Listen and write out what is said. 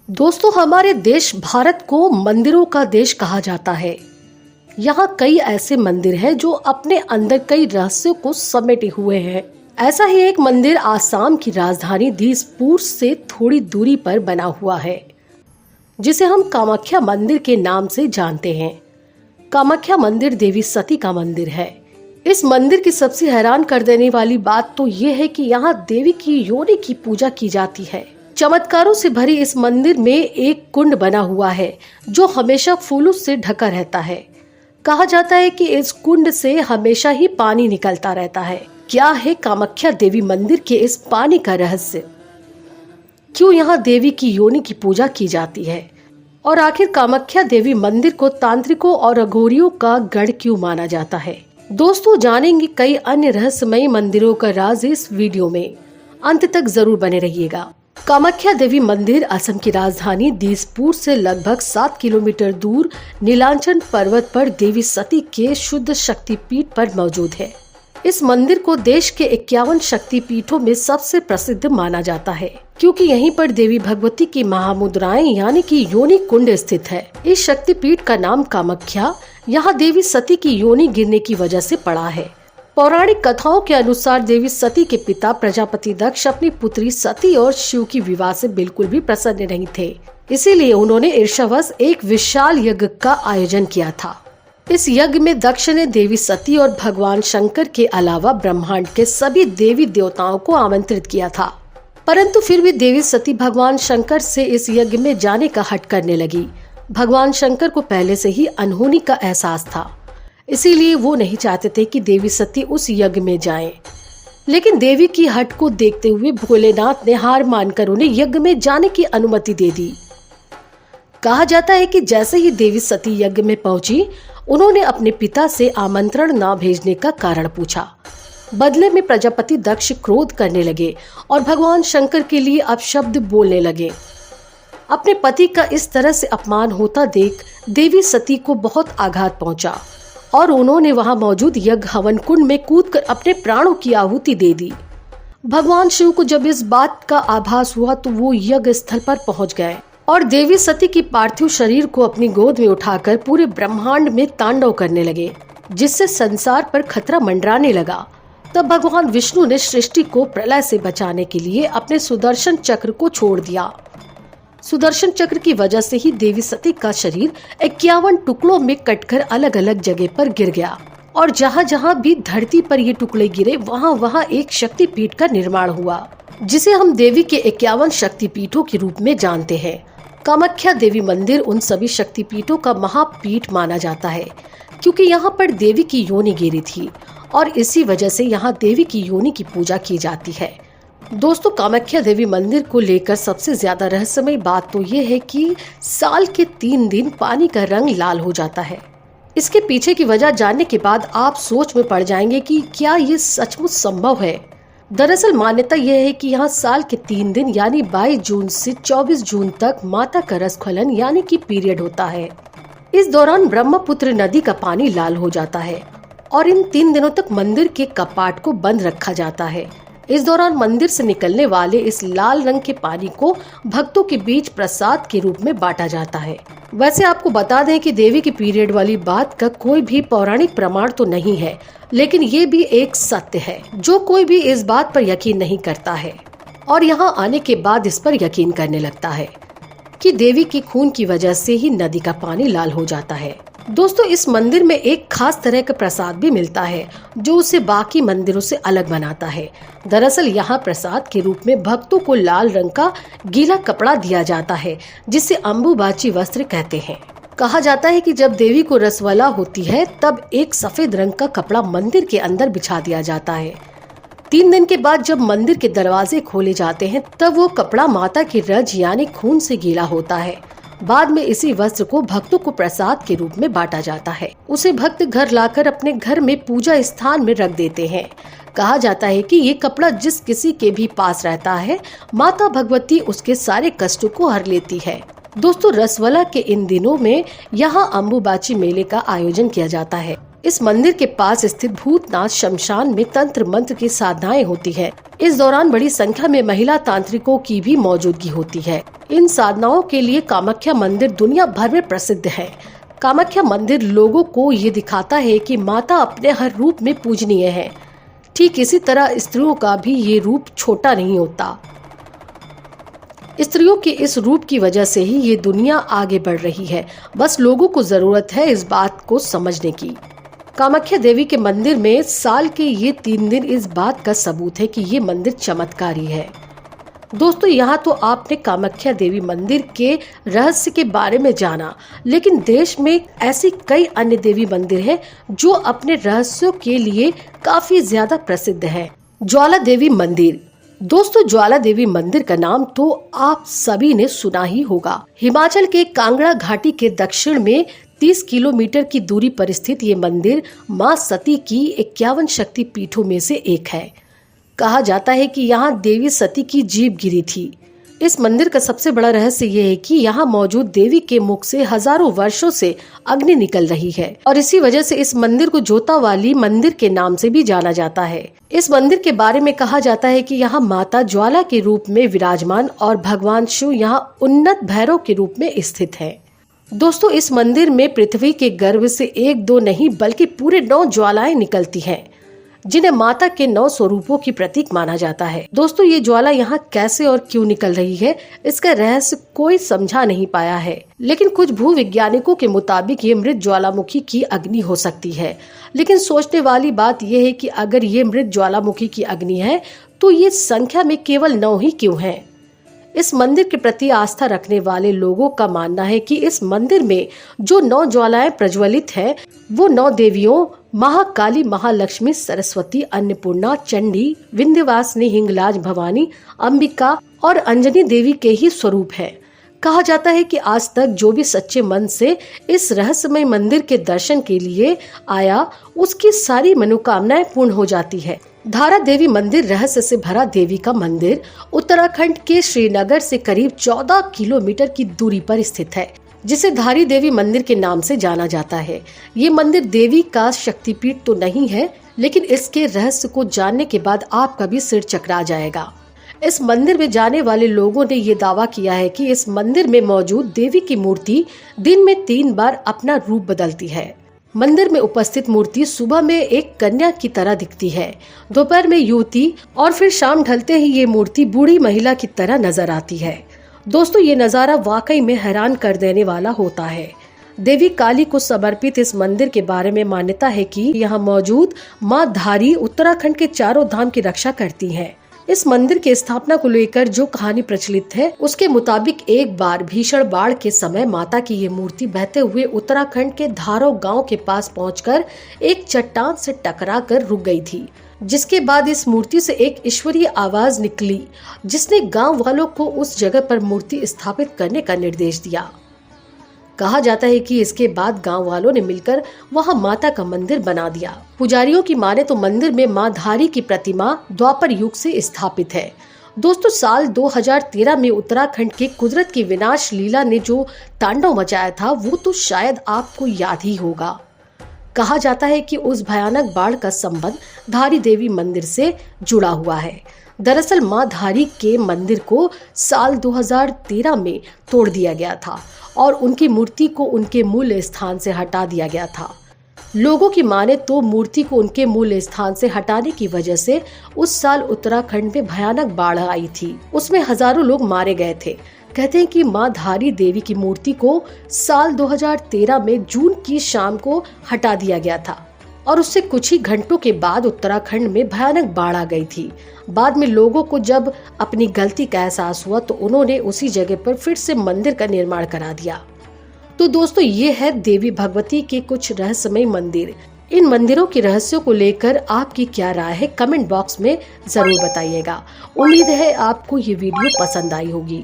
दोस्तों, हमारे देश भारत को मंदिरों का देश कहा जाता है। यहाँ कई ऐसे मंदिर हैं जो अपने अंदर कई रहस्यों को समेटे हुए हैं। ऐसा ही एक मंदिर आसाम की राजधानी दिसपुर से थोड़ी दूरी पर बना हुआ है, जिसे हम कामाख्या मंदिर के नाम से जानते हैं। कामाख्या मंदिर देवी सती का मंदिर है। इस मंदिर की सबसे हैरान कर देने वाली बात तो ये है कि यहाँ देवी की योनि की पूजा की जाती है। चमत्कारों से भरी इस मंदिर में एक कुंड बना हुआ है जो हमेशा फूलों से ढका रहता है। कहा जाता है कि इस कुंड से हमेशा ही पानी निकलता रहता है। क्या है कामाख्या देवी मंदिर के इस पानी का रहस्य? क्यों यहाँ देवी की योनि की पूजा की जाती है? और आखिर कामाख्या देवी मंदिर को तांत्रिकों और अघोरियों का गढ़ क्यों माना जाता है? दोस्तों, जानेंगे कई अन्य रहस्यमयी मंदिरों का राज इस वीडियो में। अंत तक जरूर बने रहिएगा। कामाख्या देवी मंदिर असम की राजधानी दिसपुर से लगभग 7 किलोमीटर दूर नीलांचल पर्वत पर देवी सती के शुद्ध शक्तिपीठ पर मौजूद है। इस मंदिर को देश के 51 शक्तिपीठों में सबसे प्रसिद्ध माना जाता है, क्योंकि यहीं पर देवी भगवती की महामुद्राएं यानी कि योनि कुंड स्थित है। इस शक्तिपीठ का नाम कामाख्या यहाँ देवी सती की योनि गिरने की वजह से पड़ा है। पौराणिक कथाओं के अनुसार देवी सती के पिता प्रजापति दक्ष अपनी पुत्री सती और शिव की विवाह से बिल्कुल भी प्रसन्न नहीं थे। इसीलिए उन्होंने ईर्ष्यावश एक विशाल यज्ञ का आयोजन किया था। इस यज्ञ में दक्ष ने देवी सती और भगवान शंकर के अलावा ब्रह्मांड के सभी देवी देवताओं को आमंत्रित किया था। परंतु फिर भी देवी सती भगवान शंकर से इस यज्ञ में जाने का हट करने लगी। भगवान शंकर को पहले से ही अनहोनी का एहसास था, इसीलिए वो नहीं चाहते थे कि देवी सती उस यज्ञ में जाएं। लेकिन देवी की हट को देखते हुए भोलेनाथ ने हार मानकर उन्हें यज्ञ में जाने की अनुमति दे दी। कहा जाता है कि जैसे ही देवी सती यज्ञ में पहुंची, उन्होंने अपने पिता से आमंत्रण न भेजने का कारण पूछा। बदले में प्रजापति दक्ष क्रोध करने लगे और भगवान शंकर के लिए अपशब्द बोलने लगे। अपने पति का इस तरह से अपमान होता देख देवी सती को बहुत आघात पहुंचा और उन्होंने वहां मौजूद यज्ञ हवन कुंड में कूदकर अपने प्राणों की आहुति दे दी। भगवान शिव को जब इस बात का आभास हुआ तो वो यज्ञ स्थल पर पहुंच गए और देवी सती की पार्थिव शरीर को अपनी गोद में उठाकर पूरे ब्रह्मांड में तांडव करने लगे, जिससे संसार पर खतरा मंडराने लगा। तब भगवान विष्णु ने सृष्टि को प्रलय से बचाने के लिए अपने सुदर्शन चक्र को छोड़ दिया। सुदर्शन चक्र की वजह से ही देवी सती का शरीर 51 टुकड़ों में कटकर अलग अलग जगह पर गिर गया और जहाँ जहाँ भी धरती पर ये टुकड़े गिरे वहाँ वहाँ एक शक्तिपीठ का निर्माण हुआ, जिसे हम देवी के 51 शक्तिपीठों के रूप में जानते हैं। कामाख्या देवी मंदिर उन सभी शक्तिपीठों का महापीठ माना जाता है, क्योंकि यहाँ पर देवी की योनि गिरी थी और इसी वजह से यहाँ देवी की योनि की पूजा की जाती है। दोस्तों, कामाख्या देवी मंदिर को लेकर सबसे ज्यादा रहस्यमय बात तो ये है कि साल के 3 दिन पानी का रंग लाल हो जाता है। इसके पीछे की वजह जानने के बाद आप सोच में पड़ जाएंगे कि क्या ये सचमुच संभव है। दरअसल मान्यता यह है कि यहाँ साल के 3 दिन यानी 22 जून से 24 जून तक माता का रसस्खलन यानी कि पीरियड होता है। इस दौरान ब्रह्मपुत्र नदी का पानी लाल हो जाता है और इन 3 दिनों तक मंदिर के कपाट को बंद रखा जाता है। इस दौरान मंदिर से निकलने वाले इस लाल रंग के पानी को भक्तों के बीच प्रसाद के रूप में बांटा जाता है। वैसे आपको बता दें कि देवी की पीरियड वाली बात का कोई भी पौराणिक प्रमाण तो नहीं है, लेकिन ये भी एक सत्य है जो कोई भी इस बात पर यकीन नहीं करता है और यहाँ आने के बाद इस पर यकीन करने लगता है कि देवी के खून की वजह से ही नदी का पानी लाल हो जाता है। दोस्तों, इस मंदिर में एक खास तरह का प्रसाद भी मिलता है जो उसे बाकी मंदिरों से अलग बनाता है। दरअसल यहाँ प्रसाद के रूप में भक्तों को लाल रंग का गीला कपड़ा दिया जाता है, जिसे अम्बुबाची वस्त्र कहते हैं। कहा जाता है कि जब देवी को रसवला होती है तब एक सफेद रंग का कपड़ा मंदिर के अंदर बिछा दिया जाता है। 3 दिन के बाद जब मंदिर के दरवाजे खोले जाते हैं तब वो कपड़ा माता की रज यानी खून से गीला होता है। बाद में इसी वस्त्र को भक्तों को प्रसाद के रूप में बांटा जाता है। उसे भक्त घर लाकर अपने घर में पूजा स्थान में रख देते हैं। कहा जाता है कि ये कपड़ा जिस किसी के भी पास रहता है, माता भगवती उसके सारे कष्टों को हर लेती है। दोस्तों, रसवला के इन दिनों में यहाँ अम्बुबाची मेले का आयोजन किया जाता है। इस मंदिर के पास स्थित भूतनाथ शमशान में तंत्र मंत्र की साधनाएं होती है। इस दौरान बड़ी संख्या में महिला तांत्रिकों की भी मौजूदगी होती है। इन साधनाओं के लिए कामाख्या मंदिर दुनिया भर में प्रसिद्ध है। कामाख्या मंदिर लोगों को ये दिखाता है कि माता अपने हर रूप में पूजनीय है। ठीक इसी तरह स्त्रियों का भी ये रूप छोटा नहीं होता। स्त्रियों के इस रूप की वजह से ही ये दुनिया आगे बढ़ रही है। बस लोगों को जरूरत है इस बात को समझने की। कामाख्या देवी के मंदिर में साल के ये 3 दिन इस बात का सबूत है कि ये मंदिर चमत्कारी है। दोस्तों, यहाँ तो आपने कामाख्या देवी मंदिर के रहस्य के बारे में जाना, लेकिन देश में ऐसी कई अन्य देवी मंदिर हैं जो अपने रहस्यों के लिए काफी ज्यादा प्रसिद्ध है। ज्वाला देवी मंदिर। दोस्तों, ज्वाला देवी मंदिर का नाम तो आप सभी ने सुना ही होगा। हिमाचल के कांगड़ा घाटी के दक्षिण में 30 किलोमीटर की दूरी पर स्थित ये मंदिर मां सती की 51 शक्ति पीठों में से एक है। कहा जाता है कि यहाँ देवी सती की जीभ गिरी थी। इस मंदिर का सबसे बड़ा रहस्य ये है कि यहाँ मौजूद देवी के मुख से हजारों वर्षों से अग्नि निकल रही है और इसी वजह से इस मंदिर को जोता वाली मंदिर के नाम से भी जाना जाता है। इस मंदिर के बारे में कहा जाता है कि यहाँ माता ज्वाला के रूप में विराजमान और भगवान शिव यहाँ उन्नत भैरव के रूप में स्थित है। दोस्तों, इस मंदिर में पृथ्वी के गर्भ से 1-2 नहीं बल्कि पूरे 9 ज्वालाएं निकलती हैं, जिन्हें माता के 9 स्वरूपों की प्रतीक माना जाता है। दोस्तों, ये ज्वाला यहाँ कैसे और क्यों निकल रही है, इसका रहस्य कोई समझा नहीं पाया है, लेकिन कुछ भूविज्ञानिकों के मुताबिक ये मृत ज्वालामुखी की अग्नि हो सकती है। लेकिन सोचने वाली बात यह है कि अगर ये मृत ज्वालामुखी की अग्नि है तो ये संख्या में केवल 9 ही क्यों है। इस मंदिर के प्रति आस्था रखने वाले लोगों का मानना है कि इस मंदिर में जो 9 ज्वालाएं प्रज्वलित है वो 9 देवियों महाकाली, महालक्ष्मी, सरस्वती, अन्नपूर्णा, चंडी, विंध्यवासिनी, हिंगलाज, भवानी, अंबिका और अंजनी देवी के ही स्वरूप है। कहा जाता है कि आज तक जो भी सच्चे मन से इस रहस्यमय मंदिर के दर्शन के लिए आया, उसकी सारी मनोकामनाएं पूर्ण हो जाती है। धारा देवी मंदिर रहस्य से भरा देवी का मंदिर उत्तराखंड के श्रीनगर से करीब 14 किलोमीटर की दूरी पर स्थित है, जिसे धारी देवी मंदिर के नाम से जाना जाता है। ये मंदिर देवी का शक्तिपीठ तो नहीं है, लेकिन इसके रहस्य को जानने के बाद आपका भी सिर चकरा जाएगा। इस मंदिर में जाने वाले लोगों ने ये दावा किया है कि इस मंदिर में मौजूद देवी की मूर्ति दिन में 3 बार अपना रूप बदलती है। मंदिर में उपस्थित मूर्ति सुबह में एक कन्या की तरह दिखती है, दोपहर में युवती और फिर शाम ढलते ही ये मूर्ति बूढ़ी महिला की तरह नजर आती है। दोस्तों, ये नजारा वाकई में हैरान कर देने वाला होता है। देवी काली को समर्पित इस मंदिर के बारे में मान्यता है कि यहाँ मौजूद माँ धारी उत्तराखंड के चारों धाम की रक्षा करती है। इस मंदिर की स्थापना को लेकर जो कहानी प्रचलित है, उसके मुताबिक एक बार भीषण बाढ़ के समय माता की ये मूर्ति बहते हुए उत्तराखंड के धारो गांव के पास पहुंचकर एक चट्टान से टकराकर रुक गई थी, जिसके बाद इस मूर्ति से एक ईश्वरीय आवाज निकली, जिसने गांव वालों को उस जगह पर मूर्ति स्थापित करने का निर्देश दिया। कहा जाता है कि इसके बाद गांव वालों ने मिलकर वहां माता का मंदिर बना दिया। पुजारियों की माने तो मंदिर में मां धारी की प्रतिमा द्वापर युग से स्थापित है। दोस्तों, साल 2013 में उत्तराखंड के कुदरत की विनाश लीला ने जो तांडव मचाया था, वो तो शायद आपको याद ही होगा। कहा जाता है कि उस भयानक बाढ़ का संबंध धारी देवी मंदिर से जुड़ा हुआ है। दरअसल मां धारी के मंदिर को साल 2013 में तोड़ दिया गया था और उनकी मूर्ति को उनके मूल स्थान से हटा दिया गया था। लोगों की माने तो मूर्ति को उनके मूल स्थान से हटाने की वजह से उस साल उत्तराखंड में भयानक बाढ़ आई थी, उसमें हजारों लोग मारे गए थे। कहते हैं कि मां धारी देवी की मूर्ति को साल 2013 में जून की शाम को हटा दिया गया था और उससे कुछ ही घंटों के बाद उत्तराखंड में भयानक बाढ़ आ गई थी। बाद में लोगों को जब अपनी गलती का एहसास हुआ तो उन्होंने उसी जगह पर फिर से मंदिर का निर्माण करा दिया। तो दोस्तों, ये है देवी भगवती के कुछ रहस्यमय मंदिर। इन मंदिरों के रहस्यों को लेकर आपकी क्या राय है, कमेंट बॉक्स में जरूर बताइएगा। उम्मीद है आपको ये वीडियो पसंद आई होगी।